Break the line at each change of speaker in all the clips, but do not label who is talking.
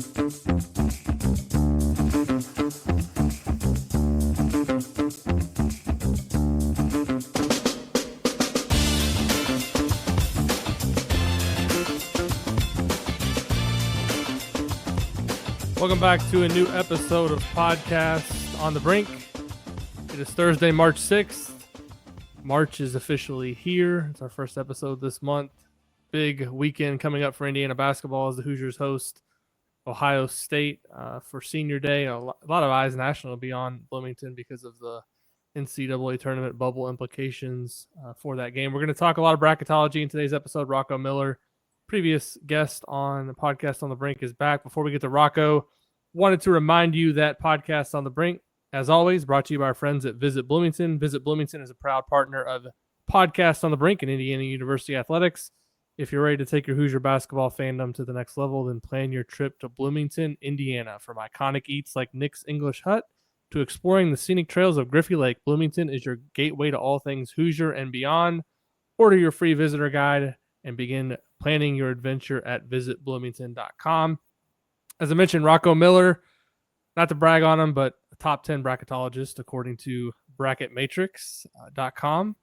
Welcome back to a new episode of Podcast on the Brink. It is Thursday, March 6th. March is officially here. It's our first episode this month. Big weekend coming up for Indiana basketball as the Hoosiers host Ohio State for Senior Day. A lot of eyes nationally will be on Bloomington because of the NCAA tournament bubble implications for that game. We're going to talk a lot of bracketology in today's episode. Rocco Miller, previous guest on the Podcast on the Brink, is back. Before we get to Rocco, wanted to remind you that Podcast on the Brink, as always, brought to you by our friends at Visit Bloomington. Visit Bloomington is a proud partner of Podcast on the Brink and Indiana University Athletics. If you're ready to take your Hoosier basketball fandom to the next level, then plan your trip to Bloomington, Indiana. From iconic eats like Nick's English Hut to exploring the scenic trails of Griffey Lake, Bloomington is your gateway to all things Hoosier and beyond. Order your free visitor guide and begin planning your adventure at visitbloomington.com. As I mentioned, Rocco Miller, not to brag on him, but a top 10 bracketologist, according to bracketmatrix.com,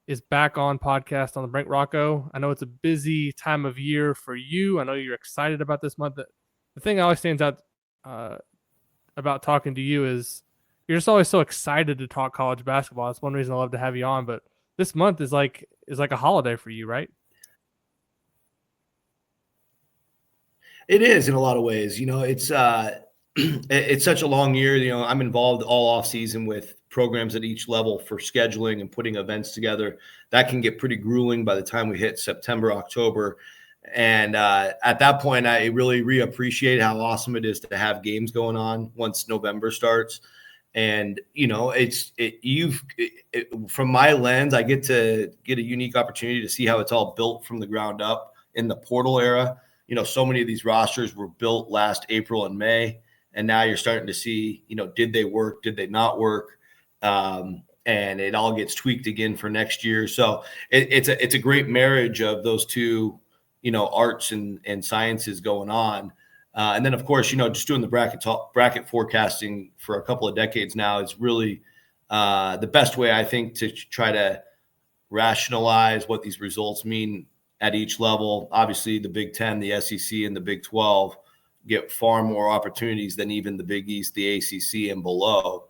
is back on Podcast on the Brink. Rocco, I know it's a busy time of year for you. I know you're excited about this month. The thing that always stands out about talking to you is you're just always so excited to talk college basketball. That's one reason I love to have you on. But this month is like a holiday for you, right?
It is in a lot of ways. You know, it's it's such a long year. You know, I'm involved all off season with programs at each level for scheduling and putting events together. That can get pretty grueling by the time we hit September, October. And at that point, I really reappreciate how awesome it is to have games going on once November starts. And, you know, from my lens, I get to get a unique opportunity to see how it's all built from the ground up in the portal era. You know, so many of these rosters were built last April and May, and now you're starting to see, you know, did they work? Did they not work? And it all gets tweaked again for next year. So it's a great marriage of those two, you know, arts and sciences going on. And then, of course, you know, just doing the bracket forecasting for a couple of decades now is really the best way, I think, to try to rationalize what these results mean at each level. Obviously, the Big Ten, the SEC, and the Big 12 get far more opportunities than even the Big East, the ACC, and below.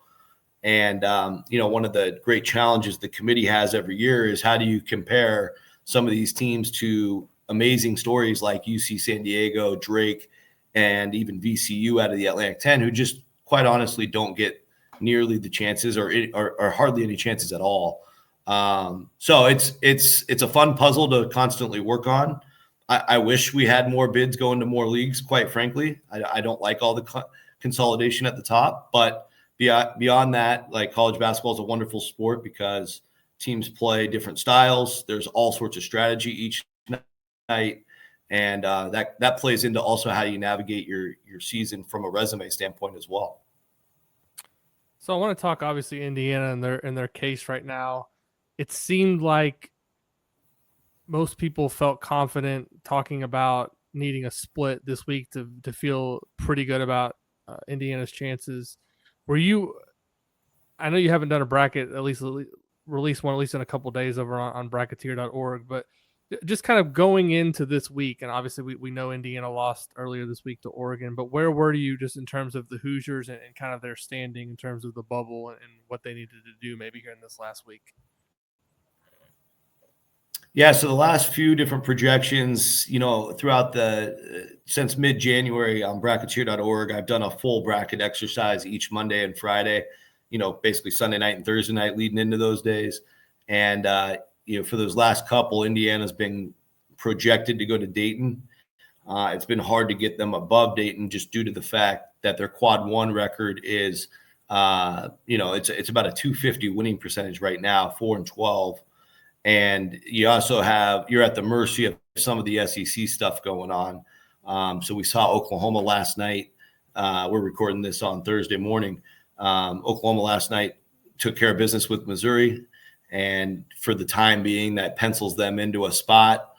And, you know, one of the great challenges the committee has every year is how do you compare some of these teams to amazing stories like UC San Diego, Drake, and even VCU out of the Atlantic 10, who just quite honestly don't get nearly the chances or hardly any chances at all. So it's a fun puzzle to constantly work on. I wish we had more bids going to more leagues, quite frankly. I don't like all the consolidation at the top, but beyond that, like, college basketball is a wonderful sport because teams play different styles. There's all sorts of strategy each night. And that plays into also how you navigate your season from a resume standpoint as well.
So I want to talk, obviously, Indiana and their case right now. It seemed like most people felt confident talking about needing a split this week to feel pretty good about Indiana's chances. Were you – I know you haven't done a bracket, at least release one at least in a couple of days over on Bracketeer.org, but just kind of going into this week, and obviously we know Indiana lost earlier this week to Oregon, but where were you just in terms of the Hoosiers and kind of their standing in terms of the bubble and what they needed to do maybe here in this last week?
Yeah, so the last few different projections, you know, throughout since mid-January on Bracketeer.org, I've done a full bracket exercise each Monday and Friday, you know, basically Sunday night and Thursday night leading into those days. And, you know, for those last couple, Indiana's been projected to go to Dayton. It's been hard to get them above Dayton just due to the fact that their quad one record is, you know, it's about a 250 winning percentage right now, 4-12. And you also you're at the mercy of some of the SEC stuff going on. So we saw Oklahoma last night. We're recording this on Thursday morning. Oklahoma last night took care of business with Missouri. And for the time being, that pencils them into a spot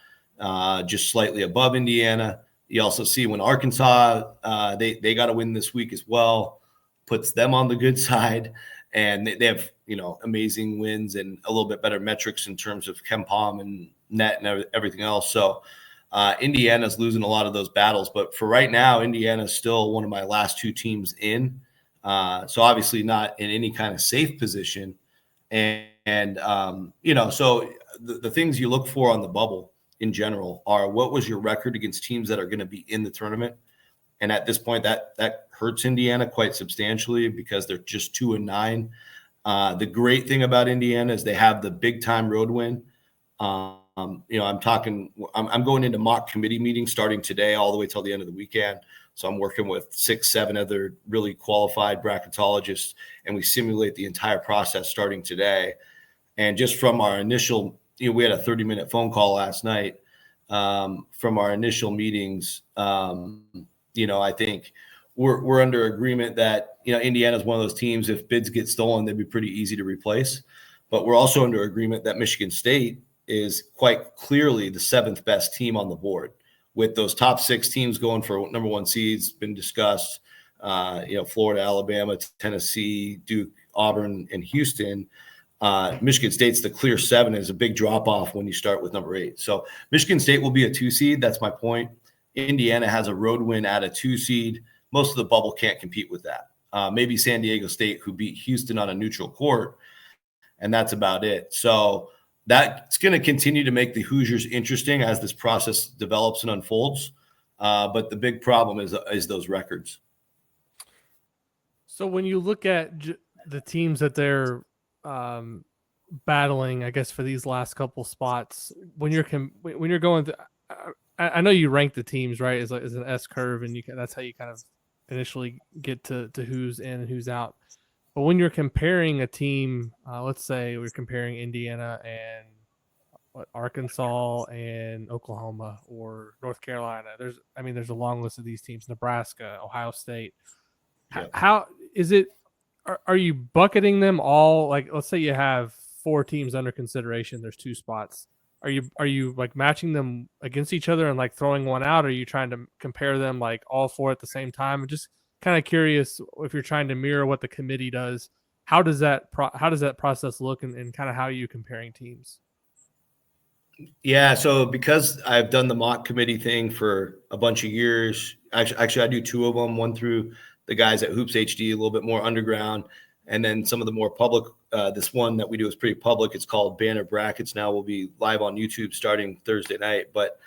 just slightly above Indiana. You also see when Arkansas, they got to win this week as well, puts them on the good side. And they have, amazing wins and a little bit better metrics in terms of KenPom and net and everything else. So Indiana's losing a lot of those battles. But for right now, Indiana's still one of my last two teams in. So obviously not in any kind of safe position. And so the things you look for on the bubble in general are what was your record against teams that are going to be in the tournament. And at this point, that hurts Indiana quite substantially because they're just 2-9. The great thing about Indiana is they have the big time road win. I'm going into mock committee meetings starting today all the way till the end of the weekend. So I'm working with 6-7 other really qualified bracketologists, and we simulate the entire process starting today. And just from our initial, we had a 30-minute phone call last night. From our initial meetings, I think we're under agreement that, Indiana is one of those teams, if bids get stolen, they'd be pretty easy to replace. But we're also under agreement that Michigan State is quite clearly the 7th best team on the board, with those top 6 teams going for number 1 seeds, been discussed, Florida, Alabama, Tennessee, Duke, Auburn, and Houston. Michigan State's the clear 7 is a big drop off when you start with number 8. So Michigan State will be a 2 seed. That's my point. Indiana has a road win at a 2 seed. Most of the bubble can't compete with that. Maybe San Diego State, who beat Houston on a neutral court, and that's about it. So that's going to continue to make the Hoosiers interesting as this process develops and unfolds. But the big problem is those records.
So when you look at the teams that they're battling, I guess, for these last couple spots, when you're going through, I know you rank the teams, right, as an S curve, and that's how you kind of initially get to who's in and who's out. But when you're comparing a team, let's say we're comparing Indiana and Arkansas and Oklahoma or North Carolina, there's a long list of these teams, Nebraska, Ohio State. Yeah. How is it? Are you bucketing them all? Like, let's say you have 4 teams under consideration. There's 2 spots. Are you like matching them against each other and like throwing one out? Or are you trying to compare them like all 4 at the same time? I'm just kind of curious if you're trying to mirror what the committee does. How does that process look, and kind of how are you comparing teams?
Yeah, so because I've done the mock committee thing for a bunch of years, actually I do 2 of them. One through the guys at Hoops HD, a little bit more underground, and then some of the more public. This one that we do is pretty public. It's called Banner Brackets. Now will be live on YouTube starting Thursday night. But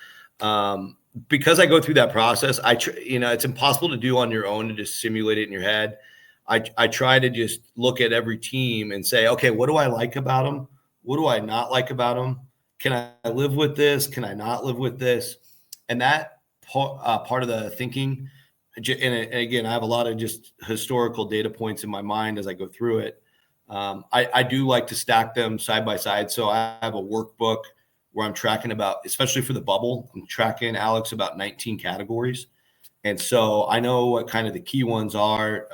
because I go through that process, it's impossible to do on your own to just simulate it in your head. I try to just look at every team and say, okay, what do I like about them? What do I not like about them? Can I live with this? Can I not live with this? And that part of the thinking, and again, I have a lot of just historical data points in my mind as I go through it. I do like to stack them side by side. So I have a workbook where I'm tracking about, especially for the bubble, I'm tracking, Alex, about 19 categories. And so I know what kind of the key ones are.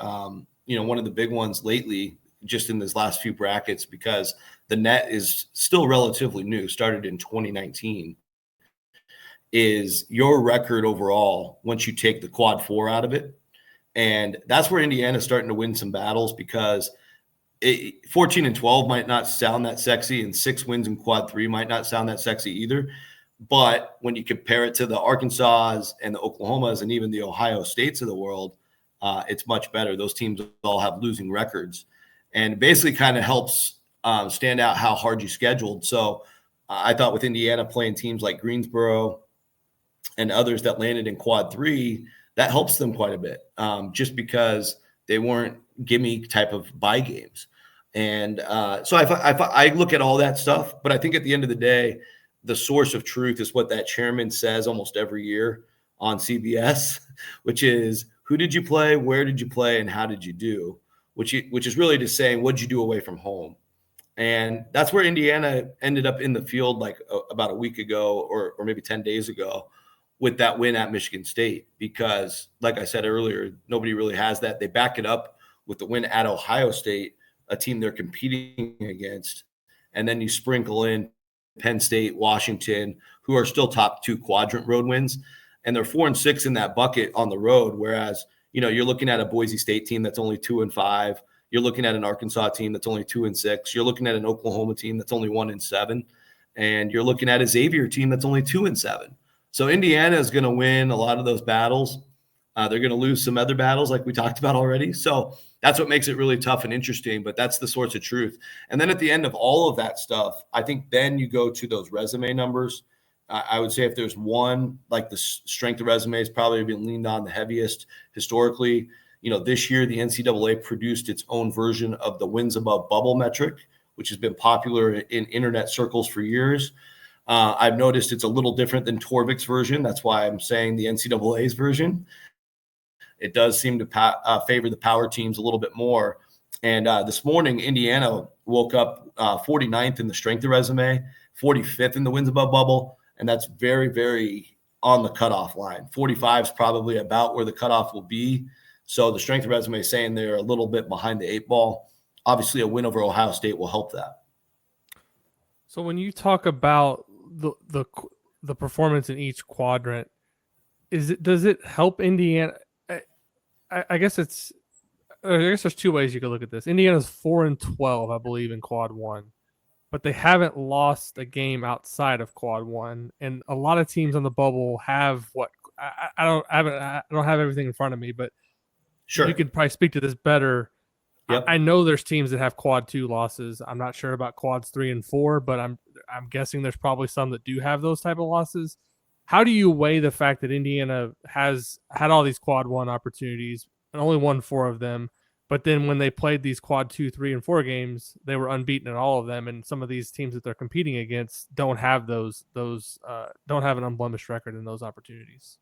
One of the big ones lately, just in this last few brackets, because the net is still relatively new, started in 2019, is your record overall once you take the quad 4 out of it. And that's where Indiana's starting to win some battles, because 14-12 might not sound that sexy, and 6 wins in quad 3 might not sound that sexy either. But when you compare it to the Arkansas and the Oklahomas and even the Ohio States of the world, it's much better. Those teams all have losing records, and basically kind of helps stand out how hard you scheduled. So I thought with Indiana playing teams like Greensboro and others that landed in quad 3, that helps them quite a bit, just because they weren't gimme type of buy games. And so I look at all that stuff, but I think at the end of the day, the source of truth is what that chairman says almost every year on CBS, which is, who did you play, where did you play, and how did you do? Which is really just saying, what did you do away from home? And that's where Indiana ended up in the field like about a week ago or maybe 10 days ago with that win at Michigan State, because like I said earlier, nobody really has that. They back it up with the win at Ohio State, a team they're competing against. And then you sprinkle in Penn State, Washington, who are still top 2 quadrant road wins. and they're 4-6 in that bucket on the road. Whereas, you're looking at a Boise State team that's only 2-5. You're looking at an Arkansas team that's only 2-6. You're looking at an Oklahoma team that's only 1-7, and you're looking at a Xavier team that's only 2-7. So Indiana is going to win a lot of those battles. They're going to lose some other battles like we talked about already. So that's what makes it really tough and interesting, but that's the source of truth. And then at the end of all of that stuff, I think then you go to those resume numbers. I would say if there's one, like the strength of resume has probably been leaned on the heaviest historically. This year the NCAA produced its own version of the wins above bubble metric, which has been popular in internet circles for years. I've noticed it's a little different than Torvik's version. That's why I'm saying the NCAA's version. It does seem to favor the power teams a little bit more. And this morning, Indiana woke up 49th in the strength of resume, 45th in the wins above bubble. And that's very, very on the cutoff line. 45 is probably about where the cutoff will be. So the strength of resume is saying they're a little bit behind the 8 ball. Obviously, a win over Ohio State will help that.
So when you talk about the performance in each quadrant, does it help Indiana? I guess there's two ways you could look at this. Indiana's 4-12, I believe, in quad 1, but they haven't lost a game outside of quad 1. And a lot of teams on the bubble have I don't have everything in front of me, but
sure,
you could probably speak to this better. Yep. I know there's teams that have quad 2 losses. I'm not sure about quads 3 and 4, but I'm guessing there's probably some that do have those type of losses. How do you weigh the fact that Indiana has had all these quad 1 opportunities and only won 4 of them, but then when they played these quad 2, 3, and 4 games, they were unbeaten in all of them, and some of these teams that they're competing against don't have don't have an unblemished record in those opportunities?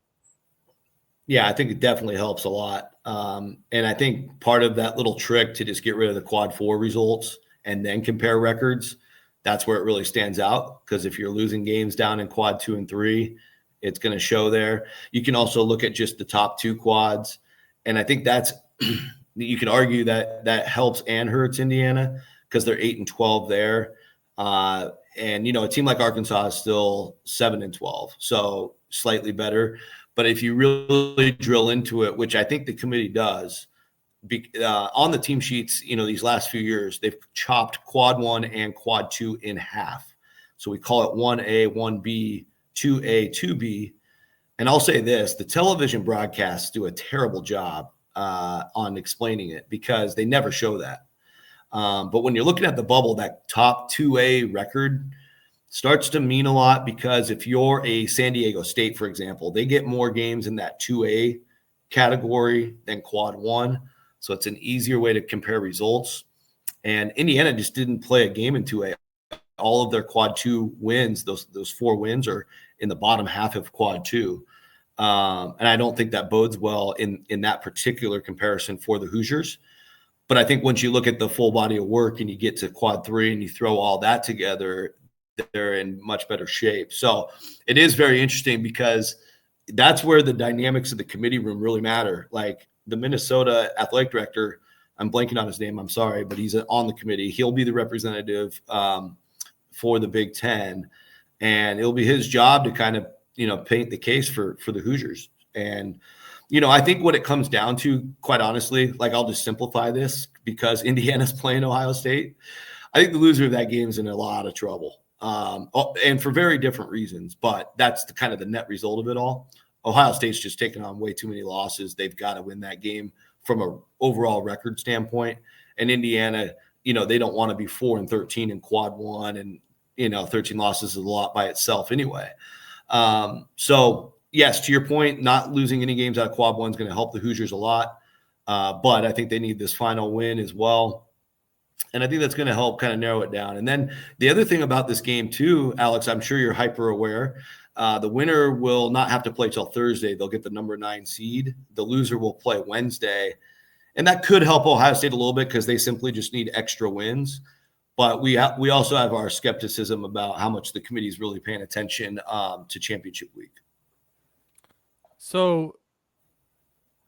Yeah, I think it definitely helps a lot. And I think part of that little trick to just get rid of the quad 4 results and then compare records, that's where it really stands out. Because if you're losing games down in quad 2 and 3, it's going to show there. You can also look at just the top 2 quads. And I think that's, you could argue that helps and hurts Indiana because they're 8-12 there. And, a team like Arkansas is still 7-12, so slightly better. But if you really drill into it, which I think the committee does, on the team sheets, these last few years, they've chopped quad 1 and quad 2 in half. So we call it 1A, 1B, 2A, 2B. And I'll say this, the television broadcasts do a terrible job on explaining it because they never show that. But when you're looking at the bubble, that top 2A record starts to mean a lot because if you're a San Diego State, for example, they get more games in that 2A category than quad 1. So it's an easier way to compare results. And Indiana just didn't play a game in 2A. All of their quad 2 wins, those 4 wins are in the bottom half of quad 2. And I don't think that bodes well in that particular comparison for the Hoosiers. But I think once you look at the full body of work and you get to quad 3 and you throw all that together, they're in much better shape. So it is very interesting because that's where the dynamics of the committee room really matter. Like the Minnesota athletic director, I'm blanking on his name, I'm sorry, but he's on the committee. He'll be the representative for the Big Ten, and it'll be his job to kind of, paint the case for the Hoosiers. And, I think what it comes down to, quite honestly, like I'll just simplify this because Indiana's playing Ohio State. I think the loser of that game is in a lot of trouble. And for very different reasons, but that's the kind of the net result of it all. Ohio State's just taken on way too many losses. They've got to win that game from an overall record standpoint. And Indiana, they don't want to be 4-13 in quad 1, and 13 losses is a lot by itself anyway. So yes, to your point, not losing any games out of quad 1 is going to help the Hoosiers a lot. But I think they need this final win as well. And I think that's going to help kind of narrow it down. And then the other thing about this game too, Alex, I'm sure you're hyper aware. The winner will not have to play till Thursday. They'll get the number 9 seed. The loser will play Wednesday. And that could help Ohio State a little bit because they simply just need extra wins. But we also have our skepticism about how much the committee is really paying attention to championship week.
So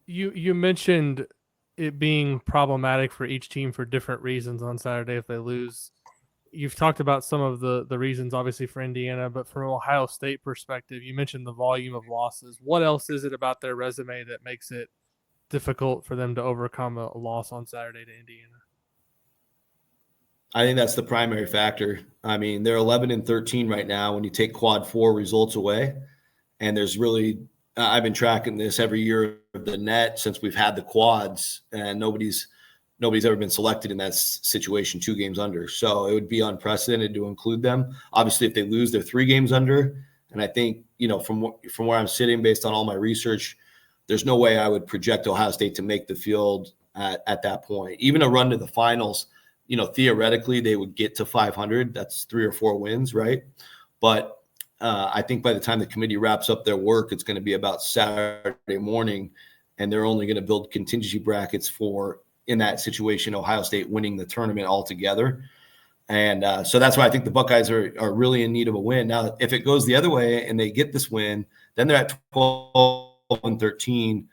you mentioned it being problematic for each team for different reasons on Saturday if they lose. you've talked about some of the reasons, obviously, for Indiana, but from an Ohio State perspective, you mentioned the volume of losses. What else is it about their resume that makes it difficult for them to overcome a loss on Saturday to Indiana?
I think that's the primary factor. I mean, they're 11-13 right now when you take quad 4 results away. And there's really, I've been tracking this every year of the net since we've had the quads, and nobody's ever been selected in that situation 2 games under. So it would be unprecedented to include them. Obviously, if they lose, they're 3 games under. And I think, from where I'm sitting, based on all my research, there's no way I would project Ohio State to make the field at that point. Even a run to the finals, theoretically they would get to 500. That's 3 or 4 wins, right? But I think by the time the committee wraps up their work, it's going to be about Saturday morning, and they're only going to build contingency brackets for, in that situation, Ohio State winning the tournament altogether. And so that's why I think the Buckeyes are really in need of a win. Now, if it goes the other way and they get this win, then they're at 12-13.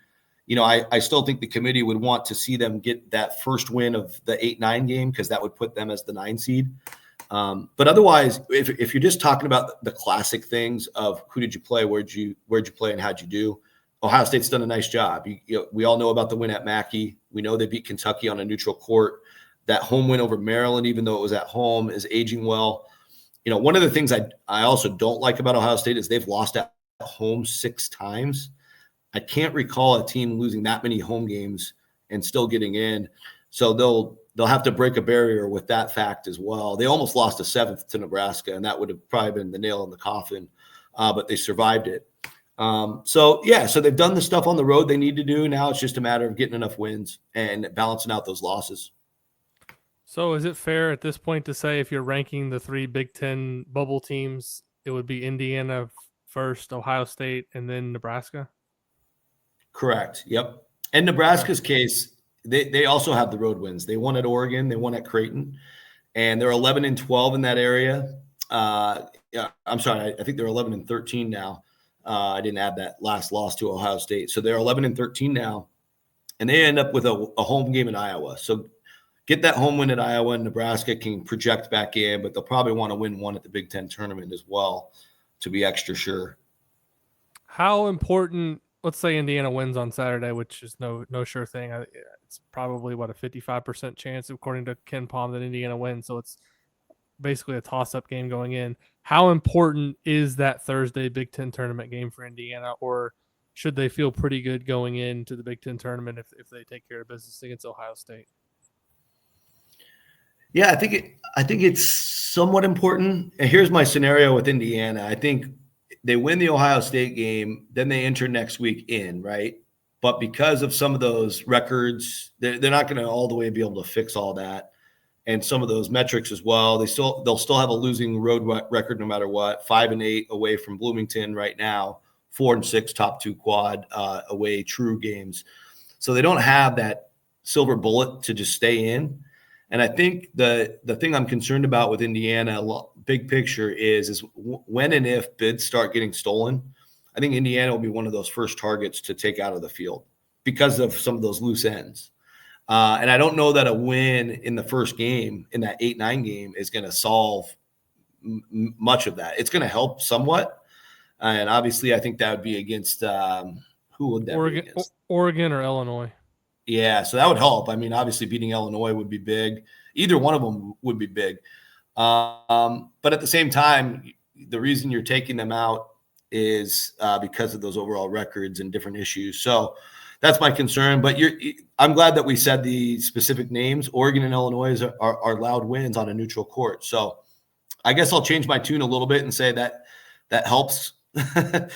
I still think the committee would want to see them get that first win of the 8-9 game, because that would put them as the 9 seed. But otherwise, if you're just talking about the classic things of who did you play, where'd you play, and how'd you do, Ohio State's done a nice job. We all know about the win at Mackey. We know they beat Kentucky on a neutral court. That home win over Maryland, even though it was at home, is aging well. One of the things I also don't like about Ohio State is they've lost at home 6 times. I can't recall a team losing that many home games and still getting in. So they'll have to break a barrier with that fact as well. They almost lost a 7th to Nebraska, and that would have probably been the nail in the coffin, but they survived it. So they've done the stuff on the road they need to do. Now it's just a matter of getting enough wins and balancing out those losses.
So is it fair at this point to say, if you're ranking the 3 Big Ten bubble teams, it would be Indiana first, Ohio State, and then Nebraska?
Correct. Yep. In Nebraska's case, they also have the road wins. They won at Oregon. They won at Creighton. And they're 11-12 in that area. I'm sorry. I think they're 11-13 now. I didn't add that last loss to Ohio State. So they're 11-13 now. And they end up with a home game in Iowa. So get that home win at Iowa, and Nebraska can project back in, but they'll probably want to win one at the Big Ten tournament as well to be extra sure.
How important, let's say Indiana wins on Saturday, which is no sure thing. It's probably, a 55% chance, according to Ken Palm, that Indiana wins. So it's basically a toss-up game going in. How important is that Thursday Big Ten tournament game for Indiana, or should they feel pretty good going into the Big Ten tournament if they take care of business against Ohio State?
Yeah, I think it's somewhat important. And here's my scenario with Indiana. I think they win the Ohio State game, then they enter next week in, right? But because of some of those records, they're not going to all the way be able to fix all that. And some of those metrics as well, they'll still have a losing road record no matter what. 5-8 away from Bloomington right now, 4-6 top 2 quad away true games. So they don't have that silver bullet to just stay in. And I think the thing I'm concerned about with Indiana, big picture, is when and if bids start getting stolen. I think Indiana will be one of those first targets to take out of the field because of some of those loose ends. And I don't know that a win in the first game, in that 8-9 game, is going to solve much of that. It's going to help somewhat. And obviously, I think that would be against who would that be against? Oregon
or Illinois.
Yeah, so that would help. I mean, obviously beating Illinois would be big. Either one of them would be big. But at the same time, the reason you're taking them out is because of those overall records and different issues. So that's my concern. But I'm glad that we said the specific names. Oregon and Illinois are loud wins on a neutral court. So I guess I'll change my tune a little bit and say that helps. It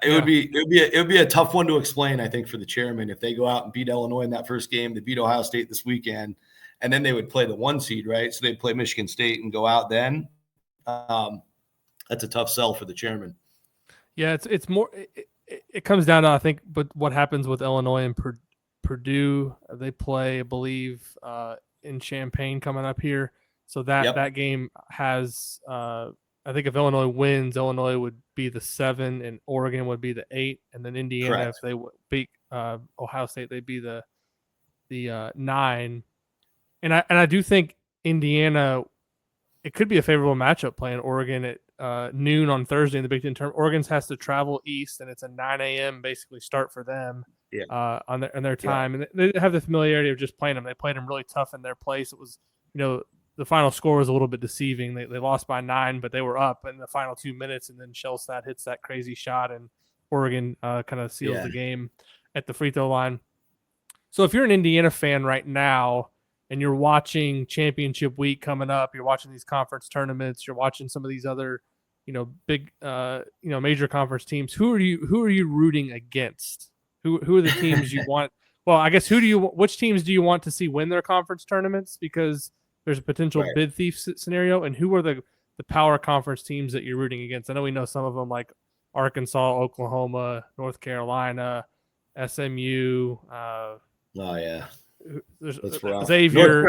would be a tough one to explain, I think, for the chairman if they go out and beat Illinois in that first game. They beat Ohio State this weekend, and then they would play the 1 seed, right? So they'd play Michigan State and go out then. That's a tough sell for the chairman.
Yeah, it's more. It comes down to, I think, but what happens with Illinois and Purdue. They play, I believe, in Champaign coming up here. So that game has. I think if Illinois wins, Illinois would be the 7 and Oregon would be the 8, and then Indiana, Correct. If they beat Ohio State, they'd be the 9. And I do think Indiana, it could be a favorable matchup playing Oregon at noon on Thursday in the Big Ten tournament. Oregon has to travel east, and it's a 9 a.m. basically start for them on their time. And they have the familiarity of just playing them. They played them really tough in their place. It was, the final score was a little bit deceiving. They lost by 9, but they were up in the final 2 minutes, and then Shellstad hits that crazy shot, and Oregon kind of seals the game at the free throw line. So if you're an Indiana fan right now and you're watching championship week coming up, you're watching these conference tournaments, you're watching some of these other, big, major conference teams, who are you rooting against? Who are the teams you want? Well, I guess which teams do you want to see win their conference tournaments? Because there's a potential bid thief scenario. And who are the power conference teams that you're rooting against? I know we know some of them like Arkansas, Oklahoma, North Carolina, SMU. Xavier.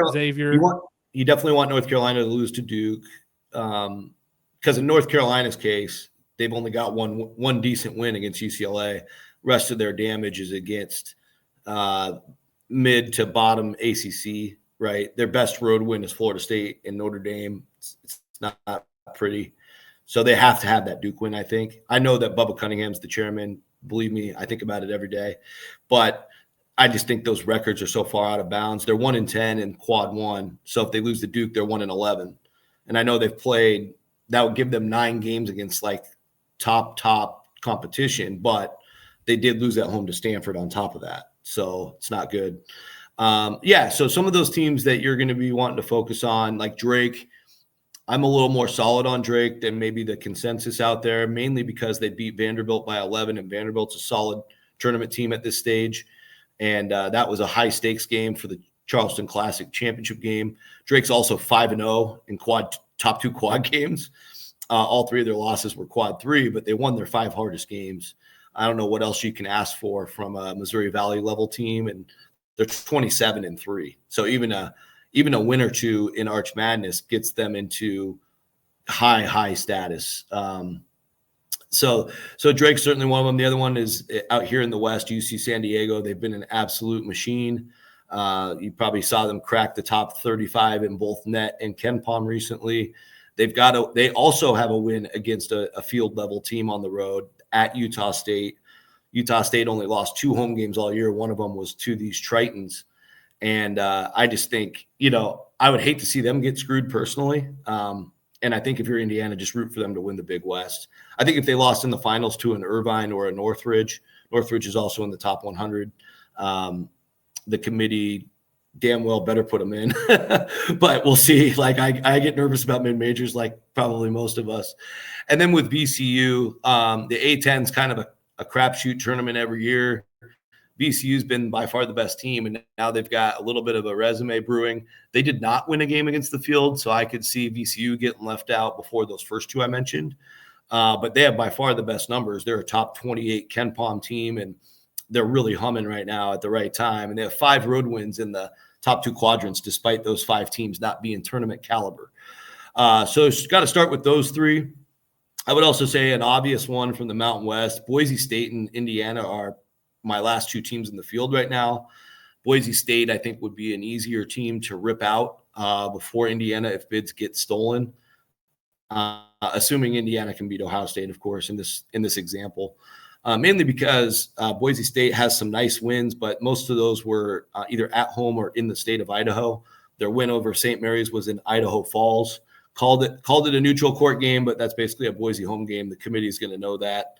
You definitely want North Carolina to lose to Duke, because in North Carolina's case, they've only got one decent win against UCLA. Rest of their damage is against mid to bottom ACC. Right, their best road win is Florida State and Notre Dame. It's not pretty, so they have to have that Duke win. I think. I know that Bubba Cunningham's the chairman. Believe me, I think about it every day, but I just think those records are so far out of bounds. They're 1-10 in quad one. So if they lose to Duke, they're 1-11. And I know they've played, that would give them 9 games against like top competition, but they did lose at home to Stanford on top of that. So it's not good. So some of those teams that you're going to be wanting to focus on, like Drake, I'm a little more solid on Drake than maybe the consensus out there, mainly because they beat Vanderbilt by 11, and Vanderbilt's a solid tournament team at this stage. And that was a high-stakes game for the Charleston Classic championship game. Drake's also 5-0 in top 2 quad games. All 3 of their losses were quad 3, but they won their 5 hardest games. I don't know what else you can ask for from a Missouri Valley level team, and they're 27-3. So even a win or two in Arch Madness gets them into high status. So Drake's certainly one of them. The other one is out here in the West, UC San Diego. They've been an absolute machine. You probably saw them crack the top 35 in both net and KenPom recently. They also have a win against a field level team on the road at Utah State. Utah State only lost 2 home games all year. One of them was to these Tritons. And I just think, I would hate to see them get screwed personally. And I think if you're Indiana, just root for them to win the Big West. I think if they lost in the finals to an Irvine or a Northridge is also in the top 100. The committee damn well better put them in, but we'll see. Like I get nervous about mid-majors, like probably most of us. And then with VCU, the A-10 is kind of a crapshoot tournament every year. VCU's been by far the best team, and now they've got a little bit of a resume brewing. They did not win a game against the field, so I could see VCU getting left out before those first 2 I mentioned. But they have by far the best numbers. They're a top 28 KenPom team, and they're really humming right now at the right time. And they have 5 road wins in the top 2 quadrants, despite those 5 teams not being tournament caliber. So it's got to start with those 3. I would also say an obvious one from the Mountain West, Boise State and Indiana are my last 2 teams in the field right now. Boise State, I think, would be an easier team to rip out before Indiana if bids get stolen, assuming Indiana can beat Ohio State, of course, in this example. Mainly because Boise State has some nice wins, but most of those were either at home or in the state of Idaho. Their win over St. Mary's was in Idaho Falls. Called it a neutral court game, but that's basically a Boise home game. The committee is going to know that.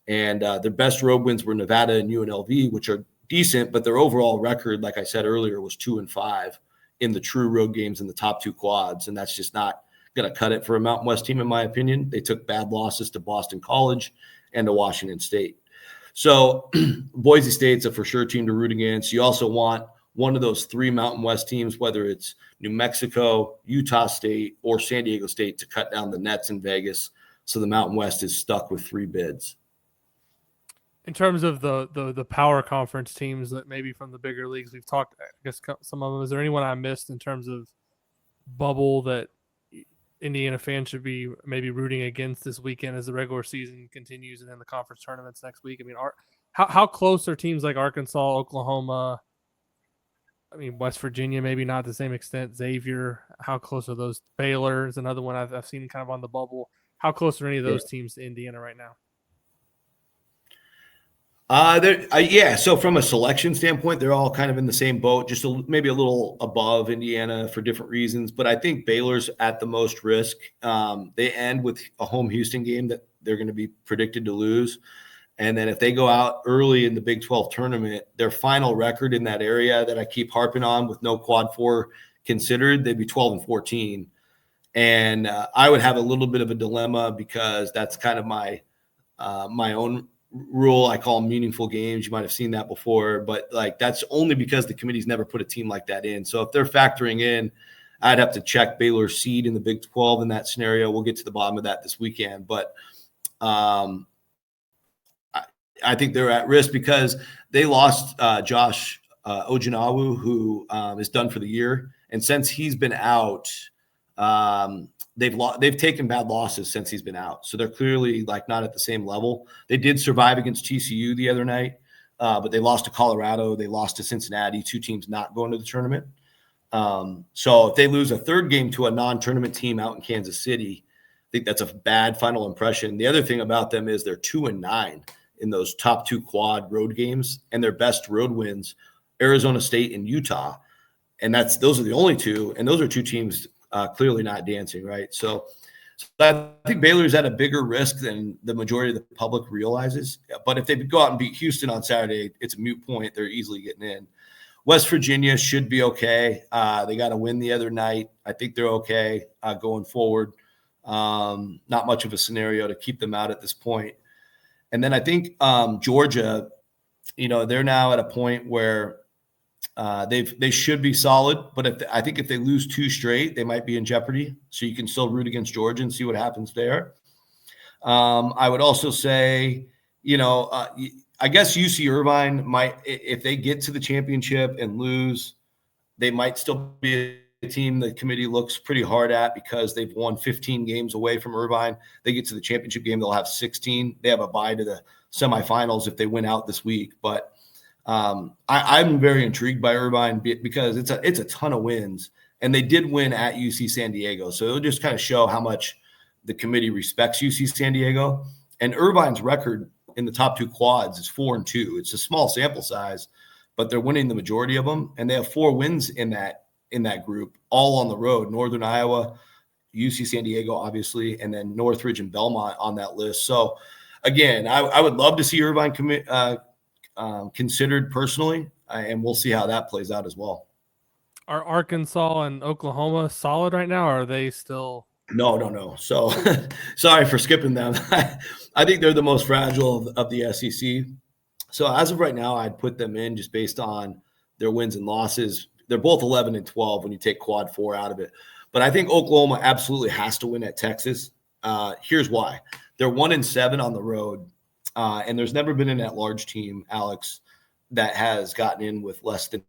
And their best road wins were Nevada and UNLV, which are decent, but their overall record, like I said earlier, was 2-5 in the true road games in the top 2 quads. And that's just not going to cut it for a Mountain West team, in my opinion. They took bad losses to Boston College and to Washington State. So Boise State's a for sure team to root against. You also want one of those 3 Mountain West teams, whether it's New Mexico, Utah State, or San Diego State, to cut down the nets in Vegas. So the Mountain West is stuck with 3 bids.
In terms of the power conference teams that maybe from the bigger leagues, we've talked, I guess, some of them. Is there anyone I missed in terms of bubble that Indiana fans should be maybe rooting against this weekend as the regular season continues and then the conference tournaments next week? I mean, how close are teams like Arkansas, Oklahoma, I mean, West Virginia, maybe not to the same extent. Xavier, how close are those? Baylor is another one I've seen kind of on the bubble. How close are any of those teams to Indiana right now?
Yeah. So from a selection standpoint, they're all kind of in the same boat, just maybe a little above Indiana for different reasons. But I think Baylor's at the most risk. They end with a home Houston game that they're going to be predicted to lose. And then if they go out early in the Big 12 tournament, their final record in that area that I keep harping on with no quad four considered, they'd be 12-14. And I would have a little bit of a dilemma because that's kind of my own rule. I call them meaningful games. You might have seen that before, but like that's only because the committee's never put a team like that in. So if they're factoring in, I'd have to check Baylor's seed in the Big 12 in that scenario. We'll get to the bottom of that this weekend, but I think they're at risk because they lost Josh Ojinawu, who is done for the year, and since he's been out, they've taken bad losses since he's been out. So they're clearly like not at the same level. They did survive against TCU the other night, but they lost to Colorado. They lost to Cincinnati, two teams not going to the tournament. So if they lose a third game to a non-tournament team out in Kansas City, I think that's a bad final impression. The other thing about them is they're 2-9 in those top two quad road games, and their best road wins, Arizona State and Utah. And those are the only two, and those are two teams clearly not dancing, right? So I think Baylor's at a bigger risk than the majority of the public realizes. But if they go out and beat Houston on Saturday, it's a moot point. They're easily getting in. West Virginia should be okay. They got to win the other night. I think they're okay going forward. Not much of a scenario to keep them out at this point. And then I think Georgia, they're now at a point where they should be solid, but I think if they lose two straight, they might be in jeopardy. So you can still root against Georgia and see what happens there. I would also say, I guess UC Irvine might, if they get to the championship and lose, they might still be a team the committee looks pretty hard at because they've won 15 games away from Irvine. They get to the championship game, they'll have 16. They have a bye to the semifinals if they win out this week. But I'm very intrigued by Irvine because it's a ton of wins, and they did win at UC San Diego. So it'll just kind of show how much the committee respects UC San Diego. And Irvine's record in the top two quads is 4-2. It's a small sample size, but they're winning the majority of them, and they have 4 wins in that group, all on the road. Northern Iowa, UC San Diego, obviously, and then Northridge and Belmont on that list. So again, I would love to see Irvine considered personally, and we'll see how that plays out as well.
Are Arkansas and Oklahoma solid right now, or are they still?
No. So sorry for skipping them. I think they're the most fragile of the SEC. So as of right now, I'd put them in just based on their wins and losses. They're both 11-12 when you take quad 4 out of it. But I think Oklahoma absolutely has to win at Texas. Here's why. They're 1-7 on the road. And there's never been an at-large team, Alex, that has gotten in with less than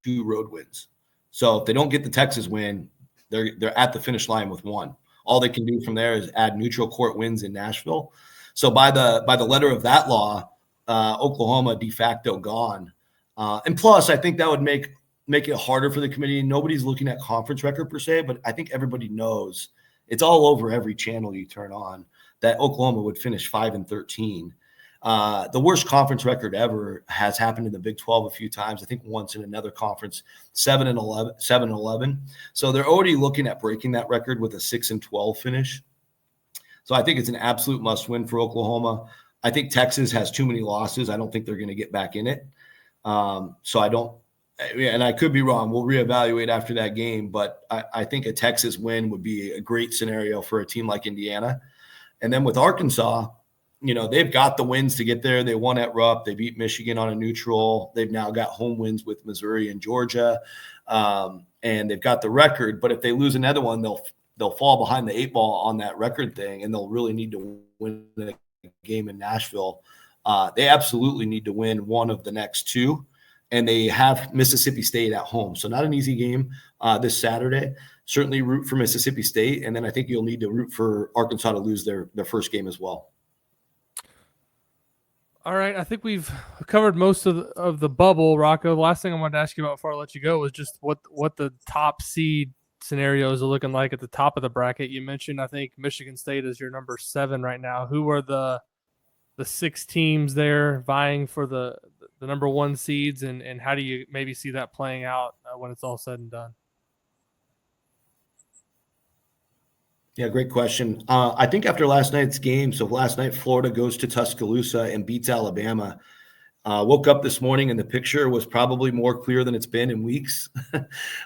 2 road wins. So if they don't get the Texas win, they're at the finish line with 1. All they can do from there is add neutral court wins in Nashville. So by the letter of that law, Oklahoma de facto gone. And plus, I think that would make it harder for the committee. Nobody's looking at conference record per se, but I think everybody knows it's all over every channel you turn on that Oklahoma would finish 5-13. The worst conference record ever has happened in the Big 12 a few times. I think once in another conference, 7-11. So they're already looking at breaking that record with a 6-12 finish. So I think it's an absolute must win for Oklahoma. I think Texas has too many losses. I don't think they're going to get back in it. So I don't, and I could be wrong. We'll reevaluate after that game, but I think a Texas win would be a great scenario for a team like Indiana. And then with Arkansas, they've got the wins to get there. They won at Rupp. They beat Michigan on a neutral. They've now got home wins with Missouri and Georgia. And they've got the record. But if they lose another one, they'll fall behind the 8 ball on that record thing, and they'll really need to win a game in Nashville. They absolutely need to win one of the next 2. And they have Mississippi State at home. So not an easy game this Saturday. Certainly root for Mississippi State. And then I think you'll need to root for Arkansas to lose their first game as well.
All right, I think we've covered most of the bubble, Rocco. The last thing I wanted to ask you about before I let you go was just what the top seed scenarios are looking like at the top of the bracket. You mentioned, I think, Michigan State is your number 7 right now. Who are the 6 teams there vying for the number 1 seeds, and how do you maybe see that playing out when it's all said and done?
Yeah, great question. I think after last night's game, so last night Florida goes to Tuscaloosa and beats Alabama. Woke up this morning and the picture was probably more clear than it's been in weeks.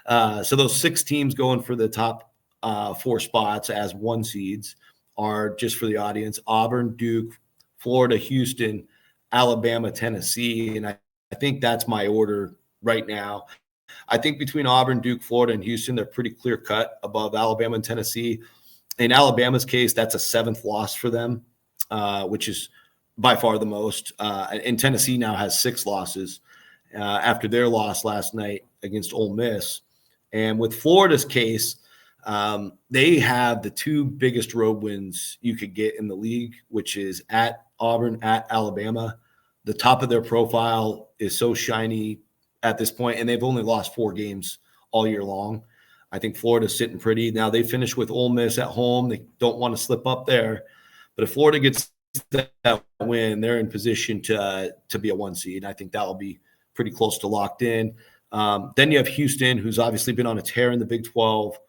So those 6 teams going for the top 4 spots as 1 seeds are, just for the audience, Auburn, Duke, Florida, Houston, Alabama, Tennessee. And I think that's my order right now. I think between Auburn, Duke, Florida, and Houston, they're pretty clear cut above Alabama and Tennessee. In Alabama's case, that's a 7th loss for them, which is by far the most. And Tennessee now has 6 losses after their loss last night against Ole Miss. And with Florida's case, they have the 2 biggest road wins you could get in the league, which is at Auburn, at Alabama. The top of their profile is so shiny at this point, and they've only lost 4 games all year long. I think Florida's sitting pretty. Now they finish with Ole Miss at home. They don't want to slip up there. But if Florida gets that win, they're in position to be a 1 seed. I think that will be pretty close to locked in. Then you have Houston, who's obviously been on a tear in the Big 12.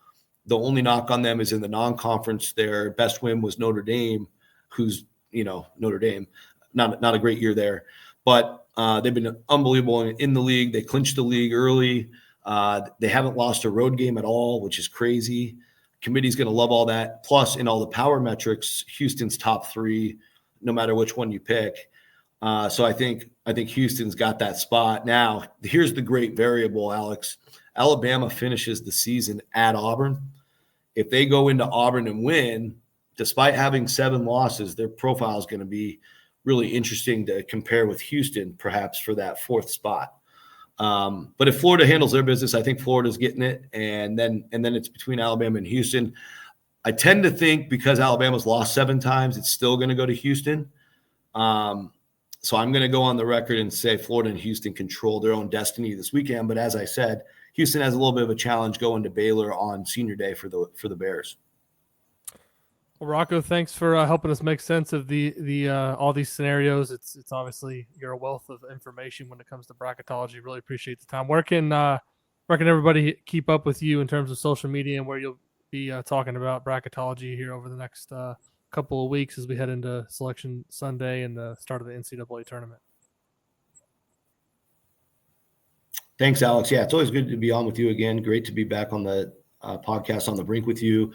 The only knock on them is in the non-conference. Their best win was Notre Dame, who's, Notre Dame, not a great year there. But they've been unbelievable in the league. They clinched the league early. They haven't lost a road game at all, which is crazy. Committee's going to love all that. Plus, in all the power metrics, Houston's top 3, no matter which one you pick. So I think Houston's got that spot. Now, here's the great variable, Alex. Alabama finishes the season at Auburn. If they go into Auburn and win, despite having 7 losses, their profile is going to be really interesting to compare with Houston, perhaps for that 4th spot. But if Florida handles their business, I think Florida's getting it, and then it's between Alabama and Houston. I tend to think because Alabama's lost 7 times, it's still going to go to Houston. So I'm going to go on the record and say Florida and Houston control their own destiny this weekend. But as I said, Houston has a little bit of a challenge going to Baylor on Senior Day for the Bears.
Well, Rocco, thanks for helping us make sense of the all these scenarios. It's obviously you're a wealth of information when it comes to bracketology. Really appreciate the time. Where can everybody keep up with you in terms of social media, and where you'll be talking about bracketology here over the next couple of weeks as we head into Selection Sunday and the start of the NCAA tournament?
Thanks, Alex. Yeah, it's always good to be on with you again. Great to be back on the podcast on the Brink with you.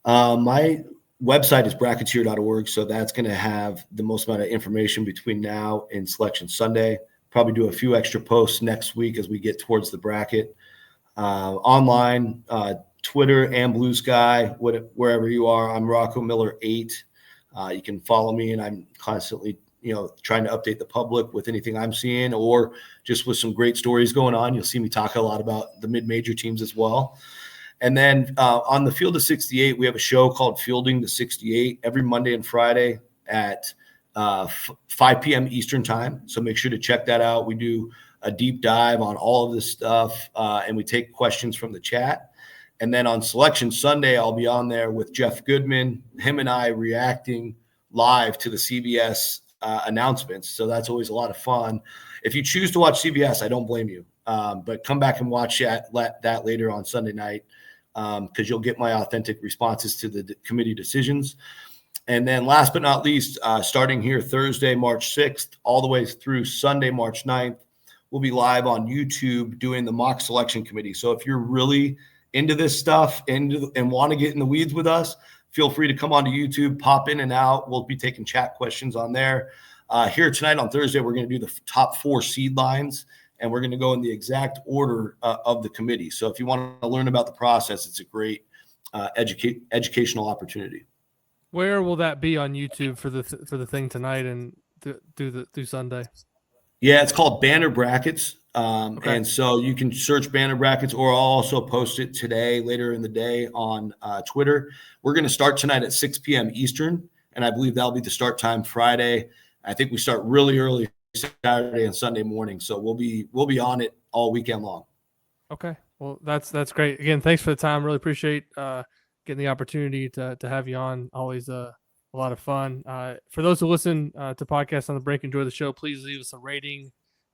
My website is bracketeer.org, so that's going to have the most amount of information between now and Selection Sunday. Probably do a few extra posts next week as we get towards the bracket. Online, Twitter and Blue Sky, wherever you are, I'm Rocco Miller 8. You can follow me, and I'm constantly trying to update the public with anything I'm seeing or just with some great stories going on. You'll see me talk a lot about the mid-major teams as well. And then on the Field of 68, we have a show called Fielding the 68 every Monday and Friday at 5 p.m. Eastern time. So make sure to check that out. We do a deep dive on all of this stuff, and we take questions from the chat. And then on Selection Sunday, I'll be on there with Jeff Goodman, him and I reacting live to the CBS announcements. So that's always a lot of fun. If you choose to watch CBS, I don't blame you. But come back and watch that later on Sunday night, because you'll get my authentic responses to the committee decisions. And then last but not least, starting here Thursday, March 6th, all the way through Sunday, March 9th, we'll be live on YouTube doing the mock selection committee. So if you're really into this stuff and want to get in the weeds with us, feel free to come onto YouTube, pop in and out. We'll be taking chat questions on there. Here tonight on Thursday, we're going to do the top 4 seed lines, and we're going to go in the exact order of the committee. So if you want to learn about the process, it's a great educational opportunity.
Where will that be on YouTube for the thing tonight and through Sunday?
Yeah, it's called Banner Brackets.
Okay.
And so you can search Banner Brackets, or I'll also post it today, later in the day on Twitter. We're going to start tonight at 6 p.m. Eastern, and I believe that'll be the start time Friday. I think we start really early Saturday and Sunday morning. So we'll be on it all weekend long.
Okay. Well, that's great. Again, thanks for the time. Really appreciate getting the opportunity to have you on. Always a lot of fun. For those who listen to podcasts on the Brink, enjoy the show, please leave us a rating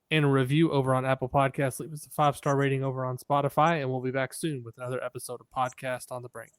and a review over on Apple Podcasts. Leave us a 5-star rating over on Spotify, and we'll be back soon with another episode of Podcast on the Brink.